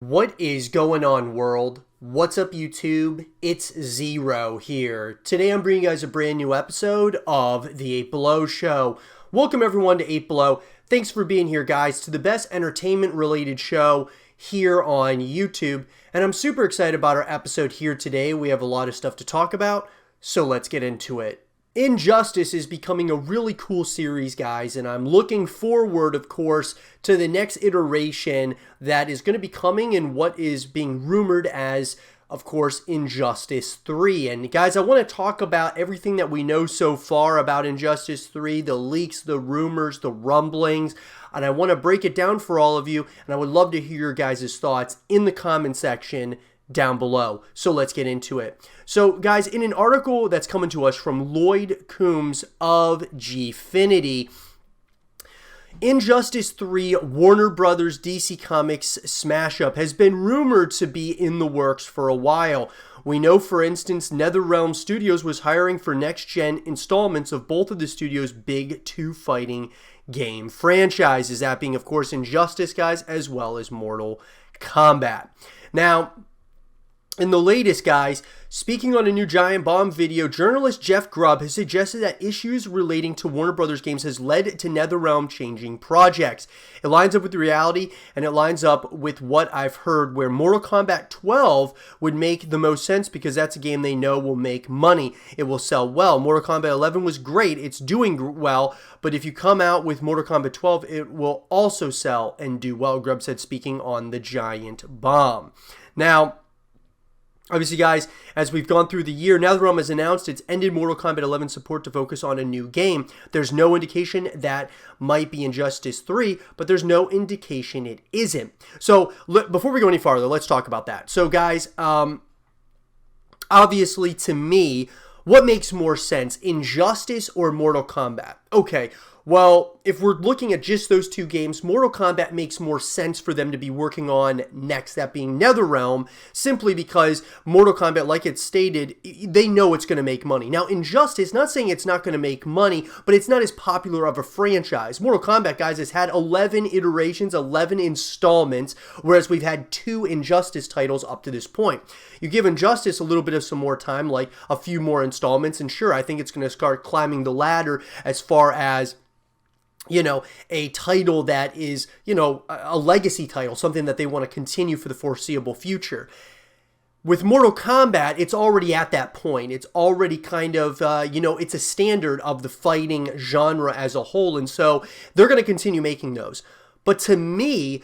What is going on, world? What's up, YouTube? It's Zero here. Today I'm bringing you guys a brand new episode of The 8 Below Show. Welcome everyone to 8 Below. Thanks for being here, guys, to the best entertainment related show here on YouTube. And I'm super excited about our episode here today. We have a lot of stuff to talk about, so let's get into it. Injustice is becoming a really cool series, guys, and I'm looking forward, of course, to the next iteration that is going to be coming in what is being rumored as, of course, Injustice 3. And guys, I want to talk about everything that we know so far about Injustice 3, the leaks, the rumors, the rumblings, and I want to break it down for all of you, and I would love to hear your guys' thoughts in the comment section down below. So let's get into it. So guys, in an article that's coming to us from Lloyd Coombs of Gfinity, Injustice 3 Warner Brothers DC Comics smash up has been rumored to be in the works for a while. We know, for instance, NetherRealm Studios was hiring for next-gen installments of both of the studio's big two fighting game franchises, that being, of course, Injustice, guys, as well as Mortal Kombat. Now, in the latest, guys, speaking on a new Giant Bomb video, journalist Jeff Grubb has suggested that issues relating to Warner Brothers games has led to NetherRealm changing projects. It lines up with the reality, and it lines up with what I've heard, where Mortal Kombat 12 would make the most sense because that's a game they know will make money. It will sell well. Mortal Kombat 11 was great. It's doing well, but if you come out with Mortal Kombat 12, it will also sell and do well, Grubb said, speaking on the Giant Bomb. Now, obviously, guys, as we've gone through the year, NetherRealm has announced it's ended Mortal Kombat 11 support to focus on a new game. There's no indication that might be Injustice 3, but there's no indication it isn't. So, before we go any farther, let's talk about that. So, guys, obviously, to me, what makes more sense, Injustice or Mortal Kombat? Okay, well, if we're looking at just those two games, Mortal Kombat makes more sense for them to be working on next, that being NetherRealm, simply because Mortal Kombat, like it's stated, they know it's going to make money. Now, Injustice, not saying it's not going to make money, but it's not as popular of a franchise. Mortal Kombat, guys, has had 11 iterations, 11 installments, whereas we've had 2 Injustice titles up to this point. You give Injustice a little bit of some more time, like a few more installments, and sure, I think it's going to start climbing the ladder as far as, you know, a title that is, you know, a legacy title, something that they want to continue for the foreseeable future. With Mortal Kombat, it's already at that point. It's already kind of, you know, it's a standard of the fighting genre as a whole, and so they're going to continue making those. But to me,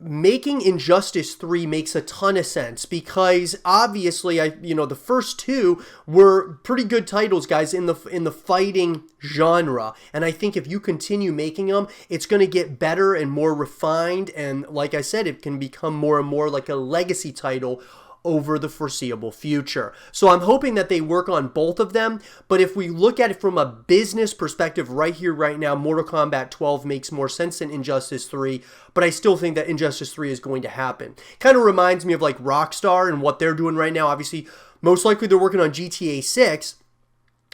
making Injustice 3 makes a ton of sense because obviously, the first 2 were pretty good titles, guys, in the fighting genre, and I think if you continue making them, it's going to get better and more refined, and like I said, it can become more and more like a legacy title over the foreseeable future. So I'm hoping that they work on both of them, but if we look at it from a business perspective right here, right now, Mortal Kombat 12 makes more sense than Injustice 3, but I still think that Injustice 3 is going to happen. Kind of reminds me of like Rockstar and what they're doing right now. Obviously, most likely they're working on GTA 6,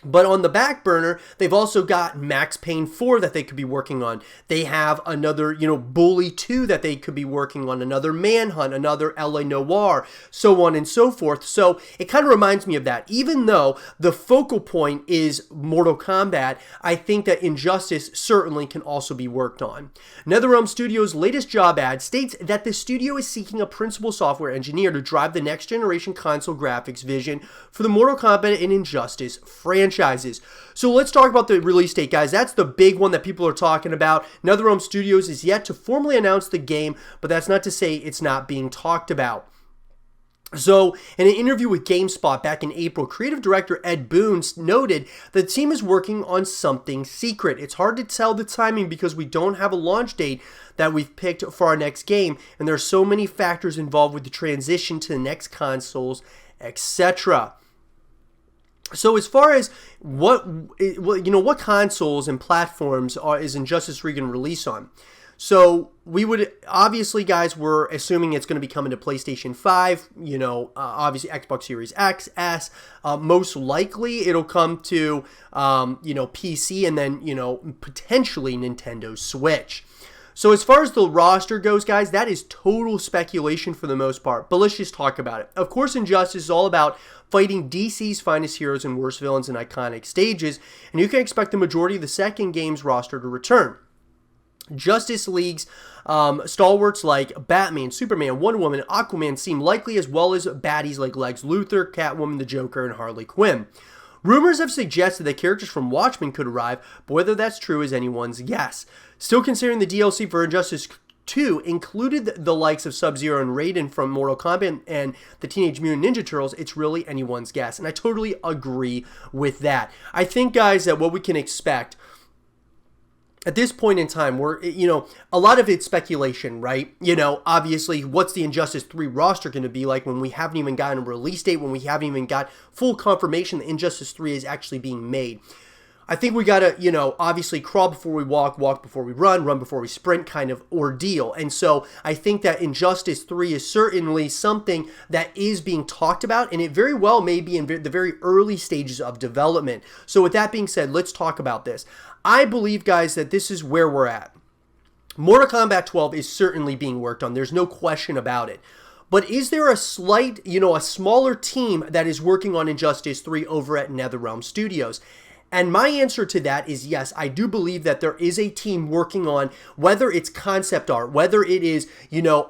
but on the back burner, they've also got Max Payne 4 that they could be working on. They have another, Bully 2 that they could be working on, another Manhunt, another LA Noire, so on and so forth. So it kind of reminds me of that. Even though the focal point is Mortal Kombat, I think that Injustice certainly can also be worked on. NetherRealm Studios' latest job ad states that the studio is seeking a principal software engineer to drive the next generation console graphics vision for the Mortal Kombat and Injustice franchises. So let's talk about the release date, guys. That's the big one that people are talking about. NetherRealm Studios is yet to formally announce the game, but that's not to say it's not being talked about. So, in an interview with GameSpot back in April, creative director Ed Boon noted that the team is working on something secret. It's hard to tell the timing because we don't have a launch date that we've picked for our next game, and there are so many factors involved with the transition to the next consoles, etc. So as far as what consoles and platforms is Injustice 3 going to release on? So we would, obviously, guys, we're assuming it's going to be coming to PlayStation 5, obviously Xbox Series X, S. Most likely it'll come to, PC and then, potentially Nintendo Switch. So as far as the roster goes, guys, that is total speculation for the most part, but let's just talk about it. Of course, Injustice is all about fighting DC's finest heroes and worst villains in iconic stages, and you can expect the majority of the second game's roster to return. Justice League's stalwarts like Batman, Superman, Wonder Woman, and Aquaman seem likely, as well as baddies like Lex Luthor, Catwoman, the Joker, and Harley Quinn. Rumors have suggested that characters from Watchmen could arrive, but whether that's true is anyone's guess. Still, considering the DLC for Injustice 2 included the likes of Sub-Zero and Raiden from Mortal Kombat and the Teenage Mutant Ninja Turtles, it's really anyone's guess, and I totally agree with that. I think, guys, that what we can expect at this point in time, a lot of it's speculation, right? Obviously, what's the Injustice 3 roster going to be like when we haven't even gotten a release date, when we haven't even got full confirmation that Injustice 3 is actually being made? I think we got to, obviously crawl before we walk before we run before we sprint kind of ordeal. And so I think that Injustice 3 is certainly something that is being talked about, and it very well may be in the very early stages of development. So with that being said, let's talk about this. I believe, guys, that this is where we're at. Mortal Kombat 12 is certainly being worked on. There's no question about it. But is there a a smaller team that is working on Injustice 3 over at NetherRealm Studios? And my answer to that is yes, I do believe that there is a team working on, whether it's concept art, whether it is,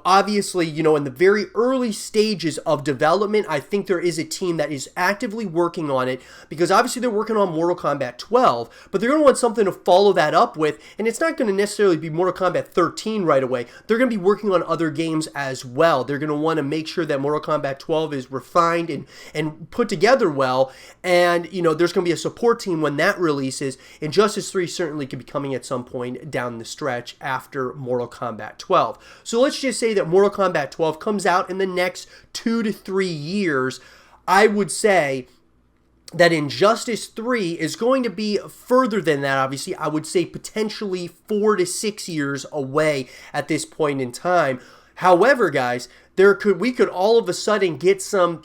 obviously, in the very early stages of development. I think there is a team that is actively working on it, because obviously they're working on Mortal Kombat 12, but they're going to want something to follow that up with, and it's not going to necessarily be Mortal Kombat 13 right away. They're going to be working on other games as well. They're going to want to make sure that Mortal Kombat 12 is refined and put together well, and, there's going to be a support team when that releases. Injustice 3 certainly could be coming at some point down the stretch after Mortal Kombat 12. So let's just say that Mortal Kombat 12 comes out in the next 2 to 3 years. I would say that Injustice 3 is going to be further than that, obviously. I would say potentially 4 to 6 years away at this point in time. However, guys, we could all of a sudden get some,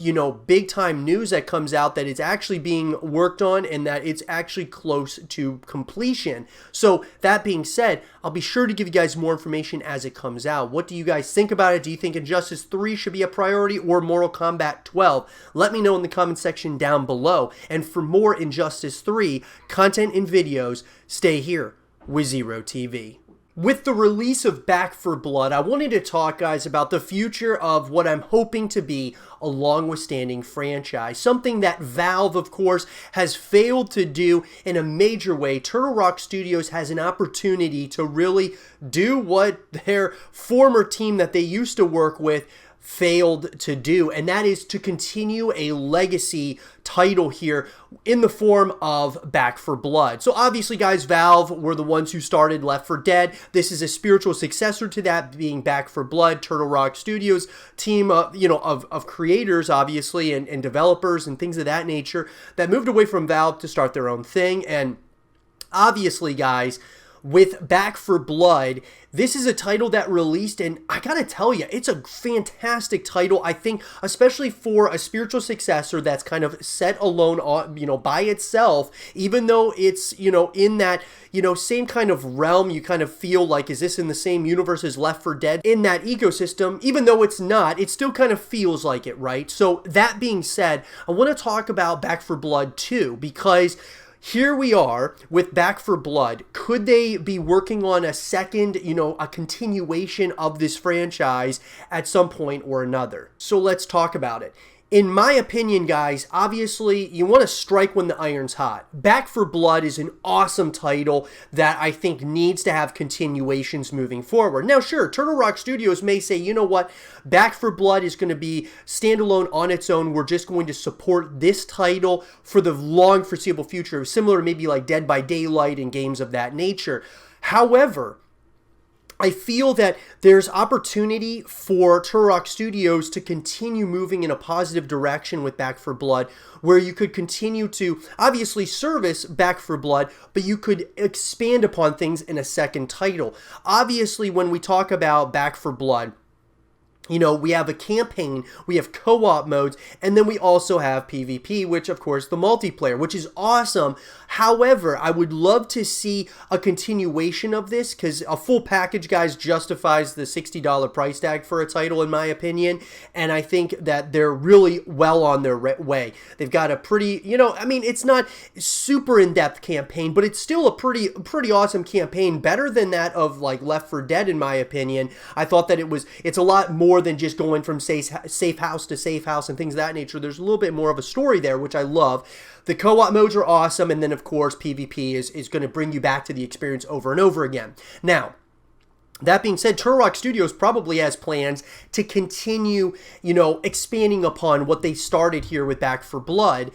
big time news that comes out that it's actually being worked on and that it's actually close to completion. So that being said, I'll be sure to give you guys more information as it comes out. What do you guys think about it? Do you think Injustice 3 should be a priority or Mortal Kombat 12? Let me know in the comment section down below. And for more Injustice 3 content and videos, stay here with Zero TV. With the release of Back 4 Blood, I wanted to talk, guys, about the future of what I'm hoping to be a long-withstanding franchise. Something that Valve, of course, has failed to do in a major way. Turtle Rock Studios has an opportunity to really do what their former team that they used to work with failed to do, and that is to continue a legacy title here in the form of Back 4 Blood. So obviously, guys, Valve were the ones who started Left 4 Dead. This is a spiritual successor to that, being Back 4 Blood. Turtle Rock Studios team of creators, obviously, and developers and things of that nature that moved away from Valve to start their own thing. And obviously, guys, with Back 4 Blood, this is a title that released, and I gotta tell you, it's a fantastic title. I think, especially for a spiritual successor that's kind of set alone on, by itself, even though it's, in that, same kind of realm. You kind of feel like, is this in the same universe as Left 4 Dead? In that ecosystem, even though it's not, it still kind of feels like it, right? So that being said, I want to talk about Back 4 Blood 2, because here we are with Back 4 Blood. Could they be working on a second, a continuation of this franchise at some point or another? So let's talk about it. In my opinion, guys, obviously, you want to strike when the iron's hot. Back 4 Blood is an awesome title that I think needs to have continuations moving forward. Now, sure, Turtle Rock Studios may say, you know what, Back 4 Blood is going to be standalone on its own. We're just going to support this title for the long foreseeable future, similar to maybe like Dead by Daylight and games of that nature. However, I feel that there's opportunity for Turtle Rock Studios to continue moving in a positive direction with Back 4 Blood, where you could continue to obviously service Back 4 Blood, but you could expand upon things in a second title. Obviously, when we talk about Back 4 Blood, You know, we have a campaign, we have co-op modes, and then we also have PvP, which of course the multiplayer, which is awesome. However, I would love to see a continuation of this, because a full package, guys, justifies the $60 price tag for a title, in my opinion. And I think that they're really well on their way. They've got a pretty, you know, I mean, it's not super in-depth campaign, but it's still a pretty awesome campaign, better than that of like Left 4 Dead, in my opinion. I thought that it's a lot more than just going from safe house to safe house and things of that nature. There's a little bit more of a story there, which I love. The co-op modes are awesome, and then of course PvP is going to bring you back to the experience over and over again. Now, that being said, Turtle Rock Studios probably has plans to continue, you know, expanding upon what they started here with Back 4 Blood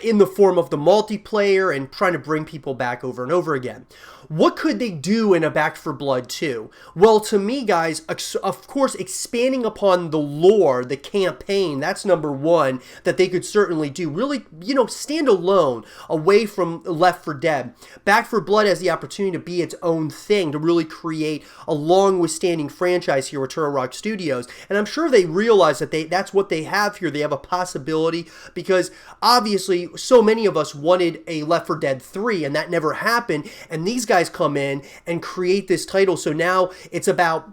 in the form of the multiplayer and trying to bring people back over and over again. What could they do in a Back 4 Blood 2? Well, to me, guys, of course, expanding upon the lore, the campaign, that's number one that they could certainly do. Really, you know, stand alone, away from Left 4 Dead. Back 4 Blood has the opportunity to be its own thing, to really create a long-withstanding franchise here with Turtle Rock Studios. And I'm sure they realize that that's what they have here. They have a possibility, because obviously so many of us wanted a Left 4 Dead 3, and that never happened. And these guys come in and create this title, so now it's about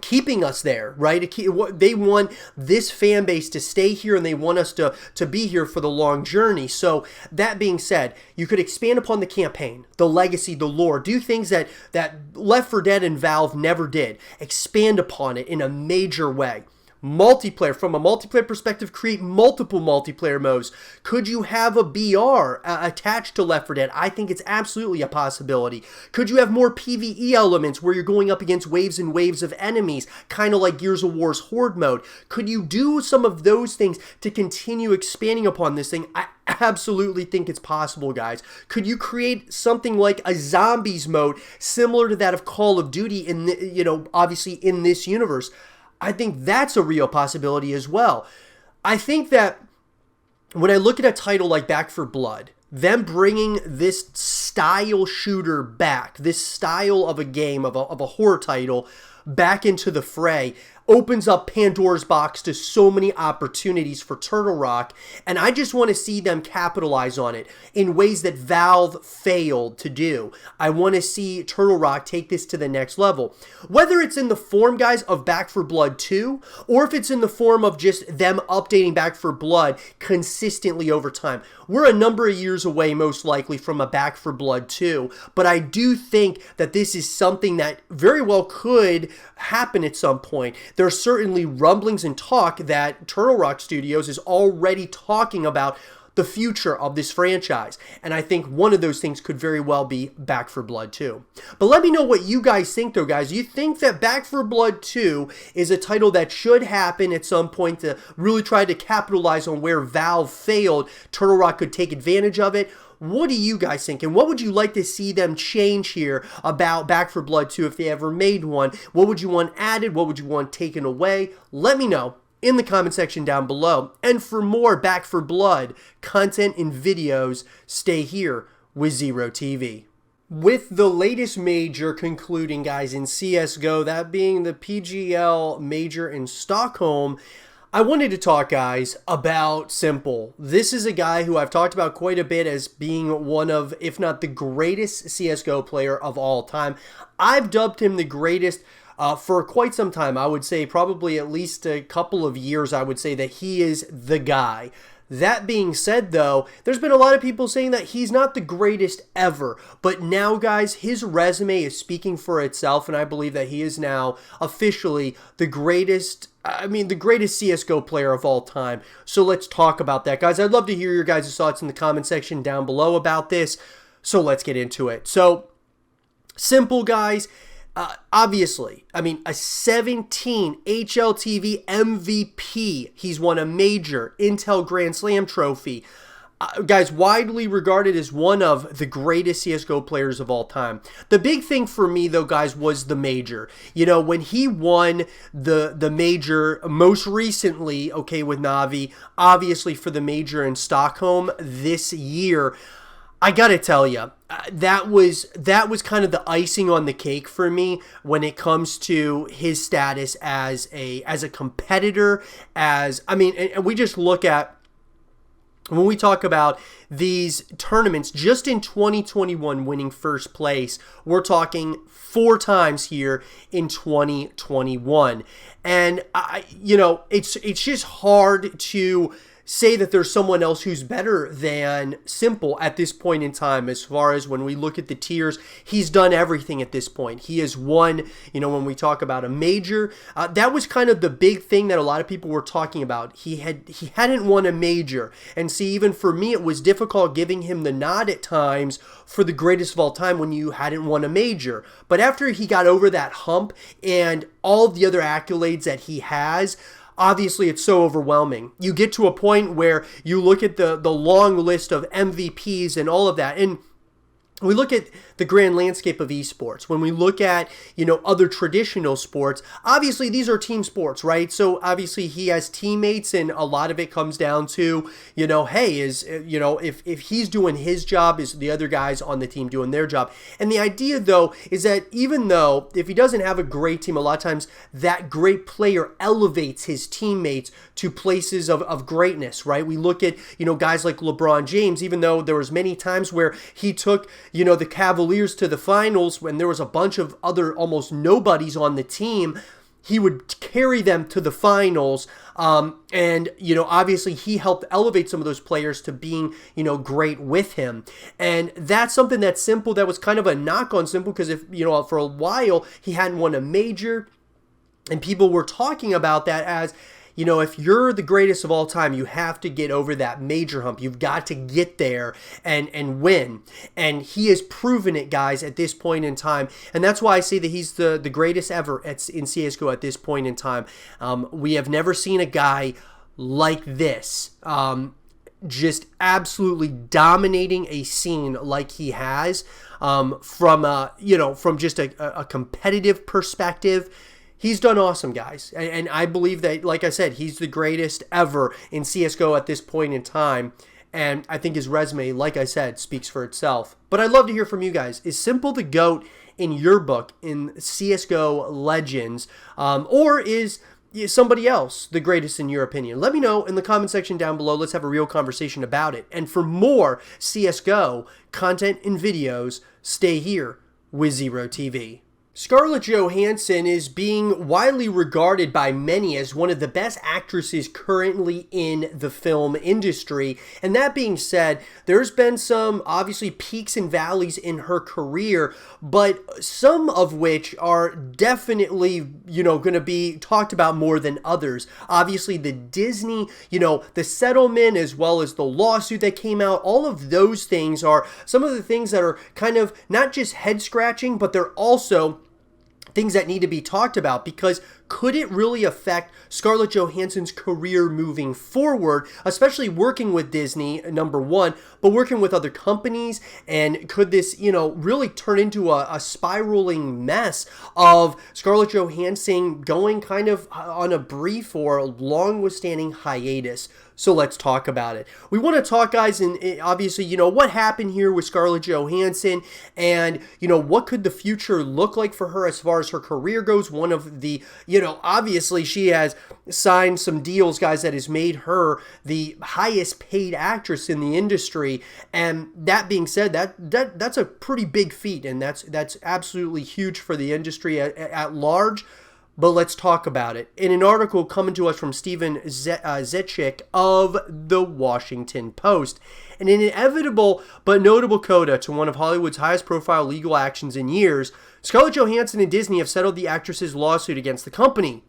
keeping us there, right? They want this fan base to stay here, and they want us to be here for the long journey. So that being said, you could expand upon the campaign, the legacy, the lore, do things that Left 4 Dead and Valve never did. Expand upon it in a major way. Multiplayer, from a multiplayer perspective, create multiple multiplayer modes. Could you have a BR attached to Left 4 Dead? I think it's absolutely a possibility. Could you have more PvE elements where you're going up against waves and waves of enemies, kind of like Gears of War's Horde mode? Could you do some of those things to continue expanding upon this thing? I absolutely think it's possible, guys. Could you create something like a zombies mode similar to that of Call of Duty in the, you know, obviously in this universe? I think that's a real possibility as well. I think that when I look at a title like Back 4 Blood, them bringing this style shooter back, this style of a game, of a horror title, back into the fray, opens up Pandora's box to so many opportunities for Turtle Rock, and I just want to see them capitalize on it in ways that Valve failed to do. I want to see Turtle Rock take this to the next level. Whether it's in the form, guys, of Back 4 Blood 2, or if it's in the form of just them updating Back 4 Blood consistently over time. We're a number of years away, most likely, from a Back 4 Blood 2, but I do think that this is something that very well could happen at some point. There's certainly rumblings and talk that Turtle Rock Studios is already talking about the future of this franchise. And I think one of those things could very well be Back 4 Blood 2. But let me know what you guys think, though, guys. You think that Back 4 Blood 2 is a title that should happen at some point to really try to capitalize on where Valve failed? Turtle Rock could take advantage of it. What do you guys think? And what would you like to see them change here about Back 4 Blood 2 if they ever made one? What would you want added? What would you want taken away? Let me know in the comment section down below. And for more Back 4 Blood content and videos, stay here with Zero TV. With the latest major concluding, guys, in CSGO, that being the PGL major in Stockholm, I wanted to talk, guys, about Simple. This is a guy who I've talked about quite a bit as being one of, if not the greatest CSGO player of all time. I've dubbed him the greatest for quite some time. I would say probably at least a couple of years, I would say that he is the guy. That being said, though, there's been a lot of people saying that he's not the greatest ever. But now, guys, his resume is speaking for itself, and I believe that he is now officially the greatest, the greatest CSGO player of all time. So let's talk about that, guys. I'd love to hear your guys' thoughts in the comment section down below about this. So let's get into it. So, Simple, guys. Obviously, a 17 HLTV MVP. He's won a major Intel Grand Slam trophy. Guys, widely regarded as one of the greatest CSGO players of all time. The big thing for me, though, guys, was the major. You know, when he won the major most recently, okay, with Na'Vi, obviously for the major in Stockholm this year, I gotta tell you, that was kind of the icing on the cake for me when it comes to his status as a competitor. As I mean, and we just look at when we talk about these tournaments, just in 2021 winning first place, we're talking 4 times here in 2021. And it's just hard to say that there's someone else who's better than Simple at this point in time. As far as when we look at the tiers, he's done everything at this point. He has won, when we talk about a major, that was kind of the big thing that a lot of people were talking about. He hadn't won a major. And see, even for me, it was difficult giving him the nod at times for the greatest of all time when you hadn't won a major. But after he got over that hump and all the other accolades that he has, obviously, it's so overwhelming. You get to a point where you look at the long list of MVPs and all of that, and we look at the grand landscape of esports. When we look at, other traditional sports, obviously these are team sports, right? So obviously he has teammates, and a lot of it comes down to, if he's doing his job, is the other guys on the team doing their job. And the idea, though, is that even though if he doesn't have a great team, a lot of times that great player elevates his teammates to places of greatness, right? We look at, guys like LeBron James, even though there was many times where he took, the Cavaliers to the finals when there was a bunch of other almost nobodies on the team, he would carry them to the finals. And obviously he helped elevate some of those players to being, great with him. And that's something that's Simple, that was kind of a knock on Simple, because if, for a while he hadn't won a major, and people were talking about that as, if you're the greatest of all time, you have to get over that major hump. You've got to get there and win. And he has proven it, guys, at this point in time. And that's why I say that he's the greatest ever in CSGO at this point in time. We have never seen a guy like this, just absolutely dominating a scene like he has, from just a competitive perspective. He's done awesome, guys. And I believe that, like I said, he's the greatest ever in CSGO at this point in time. And I think his resume, like I said, speaks for itself. But I'd love to hear from you guys. Is Simple the GOAT in your book, in CSGO Legends? Or is somebody else the greatest in your opinion? Let me know in the comment section down below. Let's have a real conversation about it. And for more CSGO content and videos, stay here with Zero TV. Scarlett Johansson is being widely regarded by many as one of the best actresses currently in the film industry. And that being said, there's been some obviously peaks and valleys in her career, but some of which are definitely, going to be talked about more than others. Obviously the Disney, the settlement, as well as the lawsuit that came out, all of those things are some of the things that are kind of not just head scratching, but they're also things that need to be talked about, because could it really affect Scarlett Johansson's career moving forward, especially working with Disney, number one, but working with other companies? And could this, really turn into a spiraling mess of Scarlett Johansson going kind of on a brief or long-withstanding hiatus? So let's talk about it. We want to talk, guys, and obviously, what happened here with Scarlett Johansson, and, what could the future look like for her as far as her career goes. One of the, obviously she has signed some deals, guys, that has made her the highest paid actress in the industry. And that being said, that's a pretty big feat, and that's absolutely huge for the industry at large. But let's talk about it. In an article coming to us from Steven Zetchik of The Washington Post, an inevitable but notable coda to one of Hollywood's highest profile legal actions in years, Scarlett Johansson and Disney have settled the actress's lawsuit against the company.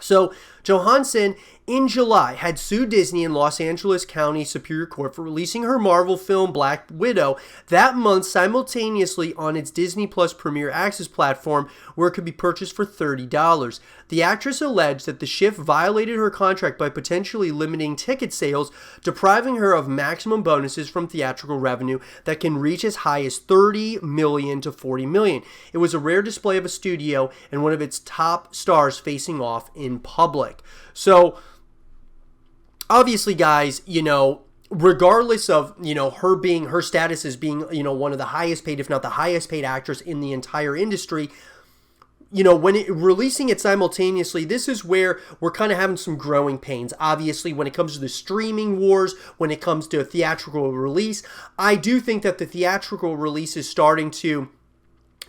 So Johansson in July had sued Disney in Los Angeles County Superior Court for releasing her Marvel film Black Widow that month simultaneously on its Disney Plus Premier Access platform, where it could be purchased for $30. The actress alleged that the shift violated her contract by potentially limiting ticket sales, depriving her of maximum bonuses from theatrical revenue that can reach as high as $30 million to $40 million. It was a rare display of a studio and one of its top stars facing off in public. So obviously, guys, regardless of, her status as being, one of the highest paid, if not the highest paid actress in the entire industry, when releasing it simultaneously, this is where we're kind of having some growing pains. Obviously, when it comes to the streaming wars, when it comes to a theatrical release, I do think that the theatrical release is starting to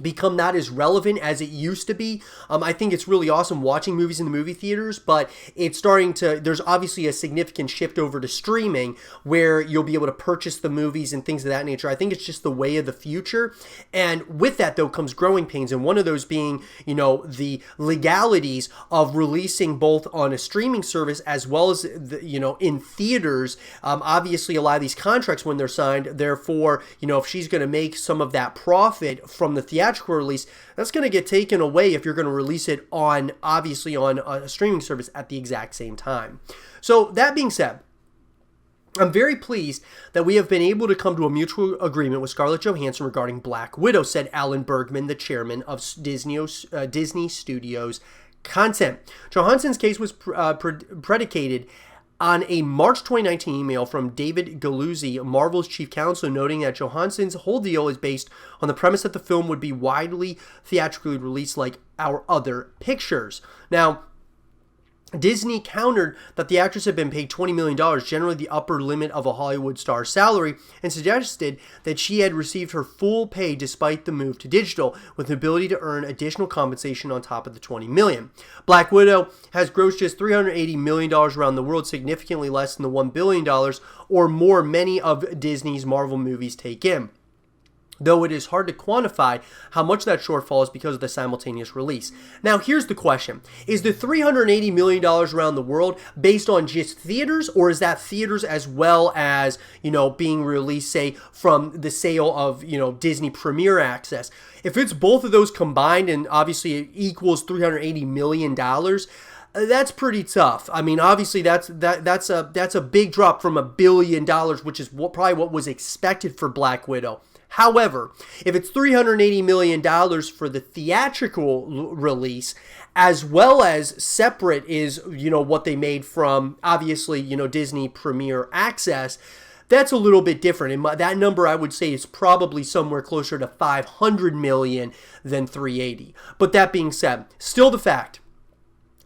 become not as relevant as it used to be. I think it's really awesome watching movies in the movie theaters, but it's starting to, there's obviously a significant shift over to streaming where you'll be able to purchase the movies and things of that nature. I think it's just the way of the future. And with that, though, comes growing pains. And one of those being, the legalities of releasing both on a streaming service as well as, in theaters. Obviously, a lot of these contracts, when they're signed, therefore, if she's going to make some of that profit from the theatrical release, that's going to get taken away if you're going to release it on a streaming service at the exact same time. So that being said, I'm very pleased that we have been able to come to a mutual agreement with Scarlett Johansson regarding Black Widow, said Alan Bergman, the chairman of Disney Studios Content. Johansson's case was predicated on a March 2019 email from David Galluzzi, Marvel's chief counsel, noting that Johansson's whole deal is based on the premise that the film would be widely theatrically released like our other pictures. Now, Disney countered that the actress had been paid $20 million, generally the upper limit of a Hollywood star's salary, and suggested that she had received her full pay despite the move to digital, with the ability to earn additional compensation on top of the $20 million. Black Widow has grossed just $380 million around the world, significantly less than the $1 billion or more many of Disney's Marvel movies take in, though it is hard to quantify how much that shortfall is because of the simultaneous release. Now, here's the question. Is the $380 million around the world based on just theaters, or is that theaters as well as, being released, say, from the sale of, Disney Premier Access? If it's both of those combined and obviously it equals $380 million, that's pretty tough. I mean, obviously that's a big drop from $1 billion, which is probably what was expected for Black Widow. However, if it's $380 million for the theatrical release, as well as separate is, what they made from, obviously, Disney Premier Access, that's a little bit different. And that number, I would say, is probably somewhere closer to $500 million than $380. But that being said, still the fact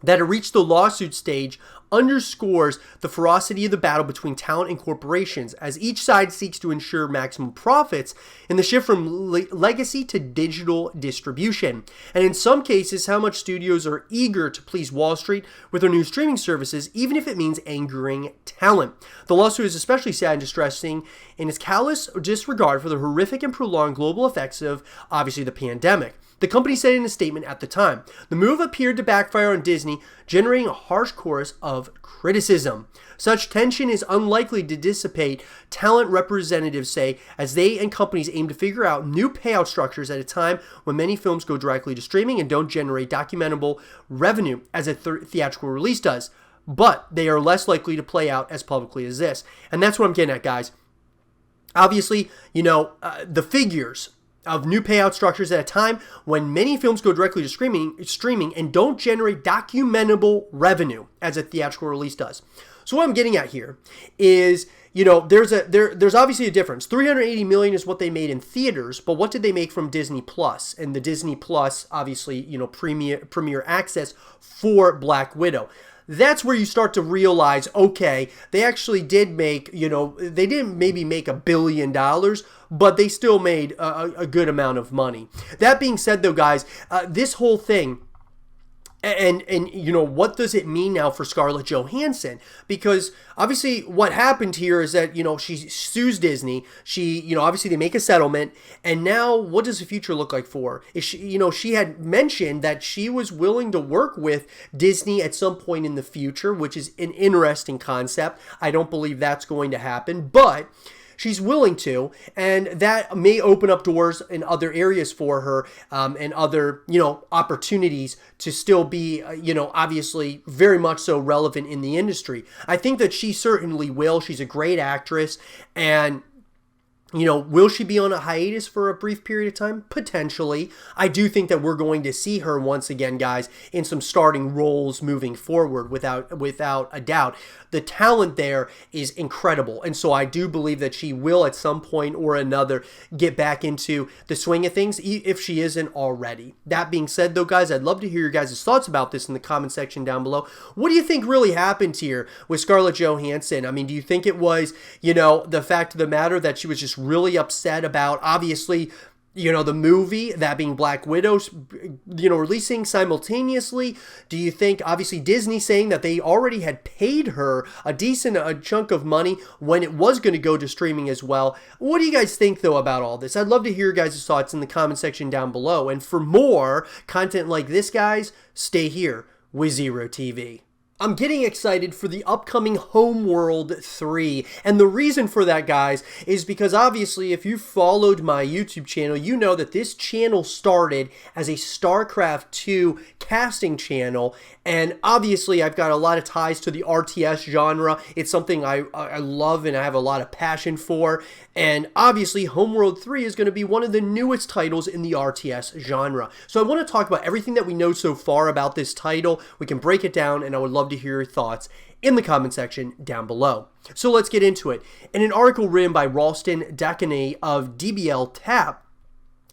that it reached the lawsuit stage underscores the ferocity of the battle between talent and corporations, as each side seeks to ensure maximum profits in the shift from legacy to digital distribution. And in some cases, how much studios are eager to please Wall Street with their new streaming services, even if it means angering talent. The lawsuit is especially sad and distressing in its callous disregard for the horrific and prolonged global effects of, obviously, the pandemic. The company said in a statement at the time, the move appeared to backfire on Disney, generating a harsh chorus of criticism. Such tension is unlikely to dissipate, talent representatives say, as they and companies aim to figure out new payout structures at a time when many films go directly to streaming and don't generate documentable revenue as a theatrical release does. But they are less likely to play out as publicly as this. And that's what I'm getting at, guys. Obviously, the figures of new payout structures at a time when many films go directly to streaming and don't generate documentable revenue as a theatrical release does. So what I'm getting at here is, there's obviously a difference. $380 million is what they made in theaters, but what did they make from Disney Plus? And the Disney Plus, obviously, Premier Access for Black Widow. That's where you start to realize, okay, they actually did make, they didn't maybe make $1 billion, but they still made a good amount of money. That being said, though, guys, this whole thing, and what does it mean now for Scarlett Johansson? Because obviously what happened here is that, she sues Disney. She, obviously they make a settlement. And now what does the future look like for her? Is she, she had mentioned that she was willing to work with Disney at some point in the future, which is an interesting concept. I don't believe that's going to happen, but she's willing to, and that may open up doors in other areas for her, and other, opportunities to still be, obviously very much so relevant in the industry. I think that she certainly will. She's a great actress, and Will she be on a hiatus for a brief period of time? Potentially. I do think that we're going to see her once again, guys, in some starting roles moving forward without a doubt. The talent there is incredible. And so I do believe that she will at some point or another get back into the swing of things if she isn't already. That being said, though, guys, I'd love to hear your guys' thoughts about this in the comment section down below. What do you think really happened here with Scarlett Johansson? I mean, do you think it was, the fact of the matter that she was just really upset about, obviously, the movie, that being Black Widow, releasing simultaneously? Do you think, obviously, Disney saying that they already had paid her a decent chunk of money when it was going to go to streaming as well? What do you guys think, though, about all this? I'd love to hear your guys' thoughts in the comment section down below. And for more content like this, guys, stay here with Zero TV. I'm getting excited for the upcoming Homeworld 3, and the reason for that, guys, is because obviously if you followed my YouTube channel, you know that this channel started as a StarCraft 2 casting channel, and obviously I've got a lot of ties to the RTS genre. It's something I love and I have a lot of passion for, and obviously Homeworld 3 is going to be one of the newest titles in the RTS genre. So I want to talk about everything that we know so far about this title. We can break it down, and I would love to hear your thoughts in the comment section down below. So let's get into it. In an article written by Ralston Dakane of DBL Tap,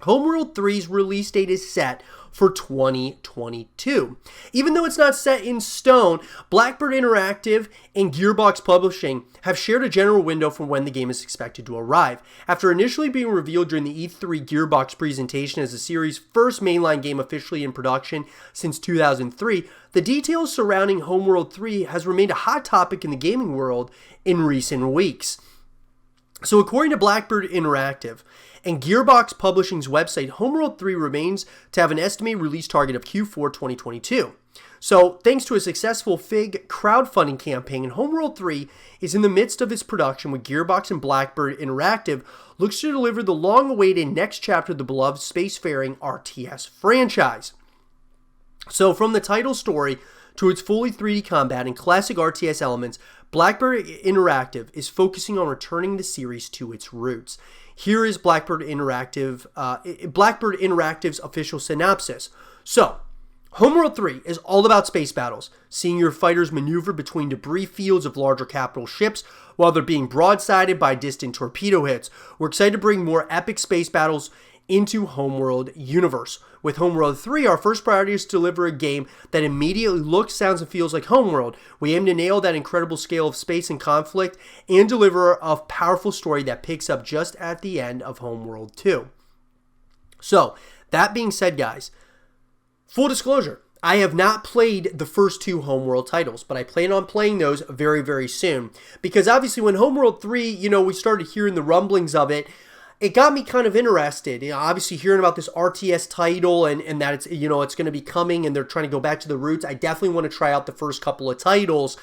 Homeworld 3's release date is set for 2022. Even though it's not set in stone, Blackbird Interactive and Gearbox Publishing have shared a general window for when the game is expected to arrive. After initially being revealed during the E3 Gearbox presentation as the series' first mainline game officially in production since 2003, the details surrounding Homeworld 3 has remained a hot topic in the gaming world in recent weeks. So according to Blackbird Interactive and Gearbox Publishing's website, Homeworld 3 remains to have an estimated release target of Q4 2022. So thanks to a successful FIG crowdfunding campaign, Homeworld 3 is in the midst of its production, with Gearbox and Blackbird Interactive looks to deliver the long-awaited next chapter of the beloved spacefaring RTS franchise. So from the title story to its fully 3D combat and classic RTS elements, Blackbird Interactive is focusing on returning the series to its roots. Here is Blackbird Interactive's official synopsis. So, Homeworld 3 is all about space battles, seeing your fighters maneuver between debris fields of larger capital ships while they're being broadsided by distant torpedo hits. We're excited to bring more epic space battles into Homeworld universe. With Homeworld 3, our first priority is to deliver a game that immediately looks, sounds, and feels like Homeworld. We aim to nail that incredible scale of space and conflict and deliver a powerful story that picks up just at the end of Homeworld 2. So, that being said, guys, full disclosure, I have not played the first two Homeworld titles, but I plan on playing those very, very soon. Because obviously when Homeworld 3, we started hearing the rumblings of it, it got me kind of interested. Obviously hearing about this RTS title and that it's, it's going to be coming and they're trying to go back to the roots. I definitely want to try out the first couple of titles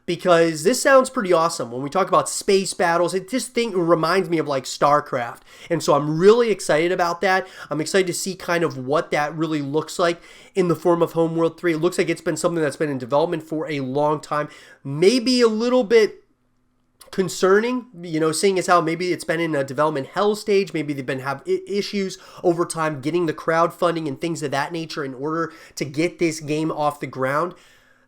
because this sounds pretty awesome. When we talk about space battles, it reminds me of like StarCraft. And so I'm really excited about that. I'm excited to see kind of what that really looks like in the form of Homeworld 3. It looks like it's been something that's been in development for a long time. Maybe a little bit concerning, seeing as how maybe it's been in a development hell stage, maybe they've been have issues over time getting the crowdfunding and things of that nature in order to get this game off the ground.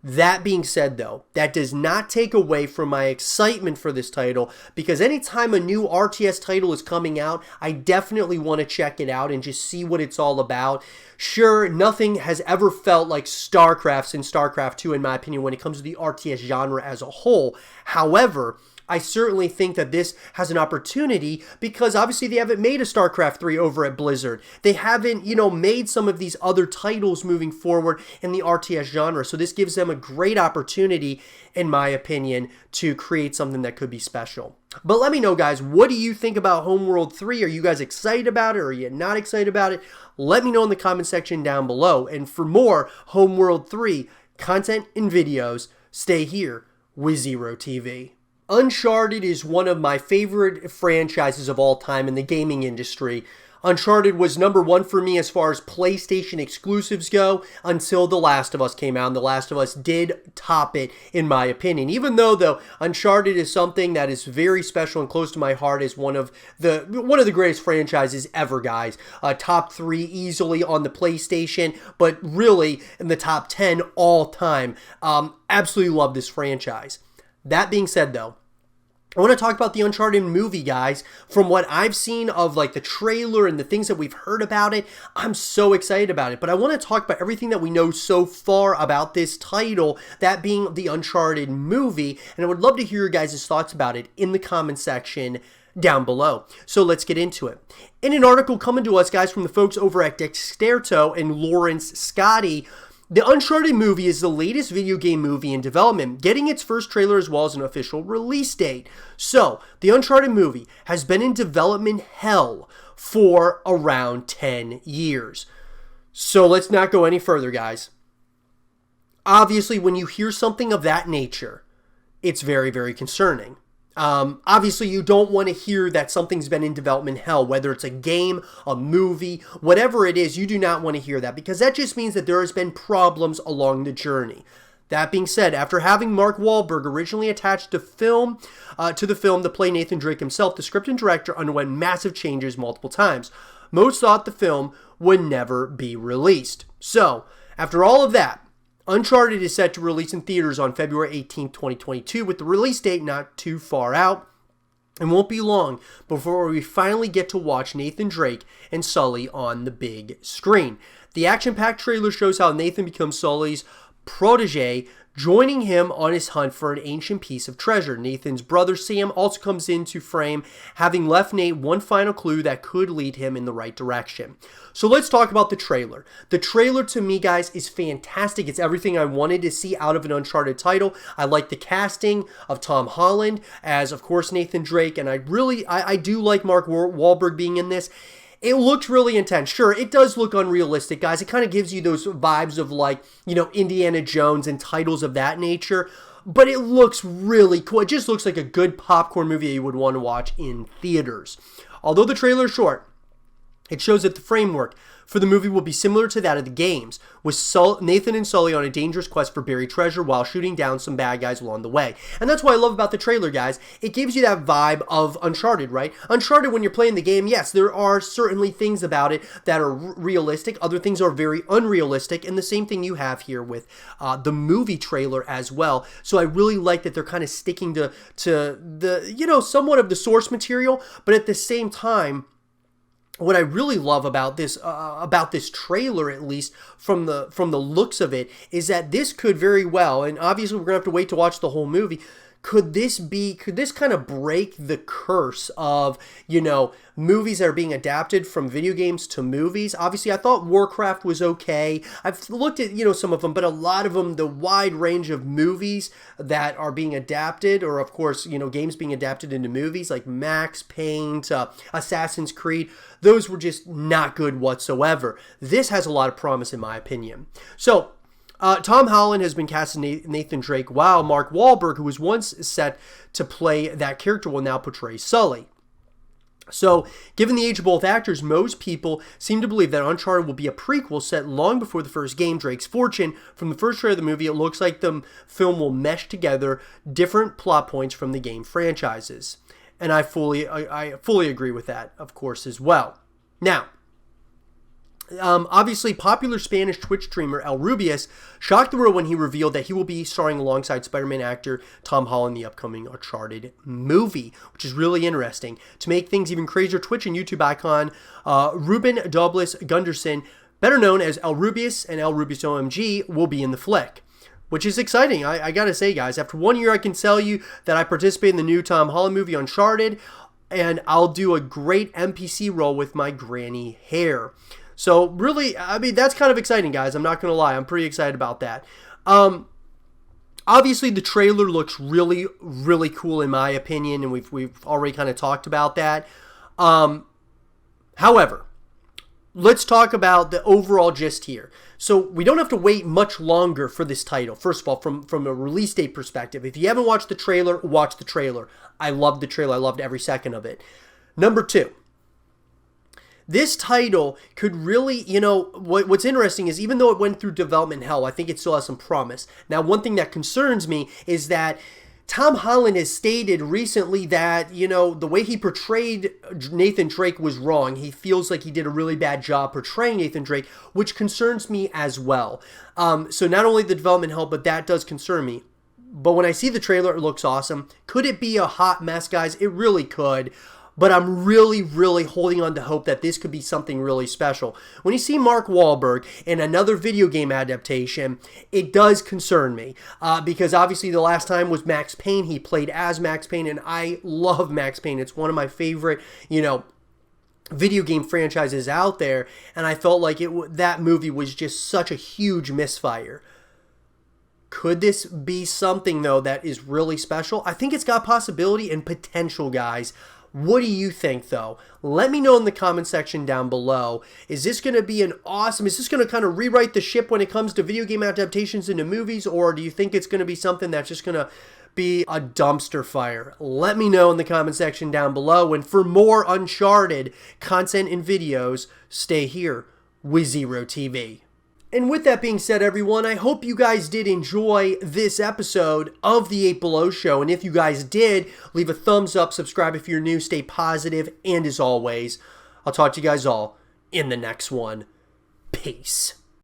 That being said, though, that does not take away from my excitement for this title, because anytime a new RTS title is coming out, I definitely want to check it out and just see what it's all about. Sure, nothing has ever felt like StarCraft since StarCraft 2, in my opinion, when it comes to the RTS genre as a whole. However, I certainly think that this has an opportunity because obviously they haven't made a StarCraft 3 over at Blizzard. They haven't, made some of these other titles moving forward in the RTS genre. So this gives them a great opportunity, in my opinion, to create something that could be special. But let me know, guys, what do you think about Homeworld 3? Are you guys excited about it or are you not excited about it? Let me know in the comment section down below. And for more Homeworld 3 content and videos, stay here with Zero TV. Uncharted is one of my favorite franchises of all time in the gaming industry. Uncharted was number one for me as far as PlayStation exclusives go until The Last of Us came out, and The Last of Us did top it in my opinion. Even though Uncharted is something that is very special and close to my heart, is one of the greatest franchises ever, guys. Top 3 easily on the PlayStation, but really in the top 10 all time. Absolutely love this franchise. That being said, though, I want to talk about the Uncharted movie, guys. From what I've seen of like the trailer and the things that we've heard about it, I'm so excited about it. But I want to talk about everything that we know so far about this title, that being the Uncharted movie. And I would love to hear your guys' thoughts about it in the comment section down below. So let's get into it. In an article coming to us, guys, from the folks over at Dexterto and Lawrence Scotty, the Uncharted movie is the latest video game movie in development, getting its first trailer as well as an official release date. So, the Uncharted movie has been in development hell for around 10 years. So, let's not go any further, guys. Obviously, when you hear something of that nature, it's very, very concerning. Obviously, you don't want to hear that something's been in development hell, whether it's a game, a movie, whatever it is. You do not want to hear that, because that just means that there has been problems along the journey. That being said, after having Mark Wahlberg originally attached to the film to play Nathan Drake himself, the script and director underwent massive changes multiple times. Most thought the film would never be released. So, after all of that, Uncharted is set to release in theaters on February 18, 2022, with the release date not too far out. It won't be long before we finally get to watch Nathan Drake and Sully on the big screen. The action-packed trailer shows how Nathan becomes Sully's protege, joining him on his hunt for an ancient piece of treasure. Nathan's brother Sam also comes into frame, having left Nate one final clue that could lead him in the right direction. So let's talk about the trailer. The trailer, to me, guys, is fantastic. It's everything I wanted to see out of an Uncharted title. I like the casting of Tom Holland as, of course, Nathan Drake, and I do like Mark Wahlberg being in this. It looks really intense. Sure, it does look unrealistic, guys. It kind of gives you those vibes of, like, Indiana Jones and titles of that nature. But it looks really cool. It just looks like a good popcorn movie that you would want to watch in theaters. Although the trailer is short, it shows that the framework for the movie will be similar to that of the games, with Nathan and Sully on a dangerous quest for buried treasure while shooting down some bad guys along the way. And that's what I love about the trailer, guys. It gives you that vibe of Uncharted, right? Uncharted, when you're playing the game, yes, there are certainly things about it that are realistic. Other things are very unrealistic, and the same thing you have here with the movie trailer as well. So I really like that they're kind of sticking to the, somewhat of the source material, but at the same time, what I really love about this trailer, at least from the looks of it, is that this could very well, and obviously we're gonna have to wait to watch the whole movie, could this kind of break the curse of, movies that are being adapted from video games to movies? Obviously, I thought Warcraft was okay. I've looked at, some of them, but a lot of them, the wide range of movies that are being adapted, or of course, games being adapted into movies like Max Payne, Assassin's Creed, those were just not good whatsoever. This has a lot of promise in my opinion. So, Tom Holland has been cast as Nathan Drake, while Mark Wahlberg, who was once set to play that character, will now portray Sully. So, given the age of both actors, most people seem to believe that Uncharted will be a prequel set long before the first game, Drake's Fortune. From the first trailer of the movie, it looks like the film will mesh together different plot points from the game franchises. And I fully agree with that, of course, as well. Now, obviously, popular Spanish Twitch streamer El Rubius shocked the world when he revealed that he will be starring alongside Spider-Man actor Tom Holland in the upcoming Uncharted movie, which is really interesting. To make things even crazier, Twitch and YouTube icon Ruben Douglas Gunderson, better known as El Rubius and El Rubius OMG, will be in the flick, which is exciting. I gotta say, guys, after 1 year, I can tell you that I participate in the new Tom Holland movie, Uncharted, and I'll do a great NPC role with my granny hair. So really, that's kind of exciting, guys. I'm not going to lie. I'm pretty excited about that. Obviously, the trailer looks really, really cool in my opinion, and we've already kind of talked about that. However, let's talk about the overall gist here. So we don't have to wait much longer for this title. First of all, from a release date perspective, if you haven't watched the trailer, watch the trailer. I loved the trailer. I loved every second of it. Number two, This title could really, what's interesting is even though it went through development hell, I think it still has some promise. Now, one thing that concerns me is that Tom Holland has stated recently that, the way he portrayed Nathan Drake was wrong. He feels like he did a really bad job portraying Nathan Drake, which concerns me as well. So not only the development hell, but that does concern me. But when I see the trailer, it looks awesome. Could it be a hot mess, guys? It really could. But I'm really, really holding on to hope that this could be something really special. When you see Mark Wahlberg in another video game adaptation, it does concern me. Because obviously the last time was Max Payne. He played as Max Payne, and I love Max Payne. It's one of my favorite, video game franchises out there. And I felt like that movie was just such a huge misfire. Could this be something, though, that is really special? I think it's got possibility and potential, guys. What do you think, though? Let me know in the comment section down below. Is this going to be is this going to kind of rewrite the ship when it comes to video game adaptations into movies, or do you think it's going to be something that's just going to be a dumpster fire? Let me know in the comment section down below. And for more Uncharted content and videos, stay here with Zero TV. And with that being said, everyone, I hope you guys did enjoy this episode of the 8 Below Show. And if you guys did, leave a thumbs up, subscribe if you're new, stay positive, and as always, I'll talk to you guys all in the next one. Peace.